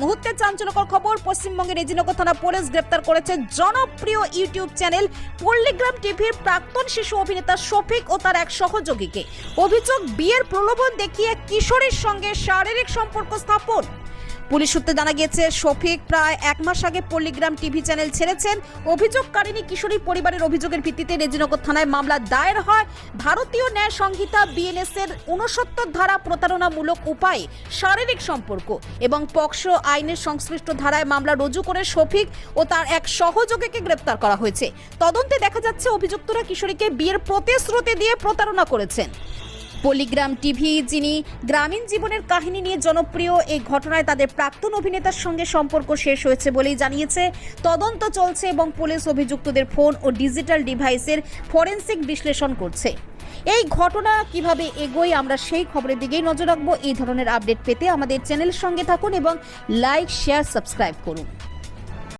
মুহূর্তে চাঞ্চল্যকর খবর, পশ্চিমবঙ্গের রেজিনগর থানা পুলিশ গ্রেপ্তার করেছে জনপ্রিয় ইউটিউব চ্যানেল পল্লিগ্রাম টিভির প্রাক্তন শিশু অভিনেতা শফিক ও তার এক সহযোগীকে। অভিযোগ, বিয়ের প্রলোভন দেখিয়ে কিশোরীর সঙ্গে শারীরিক সম্পর্ক স্থাপন। পুলিশ সূত্রে জানা গিয়েছে, শফিক প্রায় 1 মাস আগে পল্লিগ্রাম টিভি চ্যানেল ছেড়েছেন। অভিযোগকারিনী কিশোরী পরিবারের অভিযোগের ভিত্তিতে রেজিনগর থানায় মামলা দায়ের হয়। ভারতীয় ন্যায় সংহিতা বিএনএস এর 69 ধারা প্রতারণামূলক উপায়ে শারীরিক সম্পর্ক এবং পক্সো আইনের সংশ্লিষ্ট ধারায় মামলা রুজু করে শফিক ও তার এক সহযোগীকে গ্রেপ্তার করা হয়েছে। তদন্তে দেখা যাচ্ছে, অভিযুক্তরা কিশোরীকে বিয়ের প্রতিশ্রুতি দিয়ে প্রতারণা করেছেন। পল্লিগ্রাম টিভি, যিনি গ্রামীণ জীবনের কাহিনী নিয়ে জনপ্রিয়, এই ঘটনায় তাদের প্রাক্তন অভিনেতার সঙ্গে সম্পর্ক শেষ হয়েছে বলেই জানিয়েছে। তদন্ত চলছে এবং পুলিশ অভিযুক্তদের ফোন ও ডিজিটাল ডিভাইসের ফরেনসিক বিশ্লেষণ করছে। এই ঘটনা কিভাবে এগোয়, আমরা সেই খবরের দিকেই নজর রাখবো। এই ধরনের আপডেট পেতে আমাদের চ্যানেলের সঙ্গে থাকুন এবং লাইক, শেয়ার, সাবস্ক্রাইব করুন।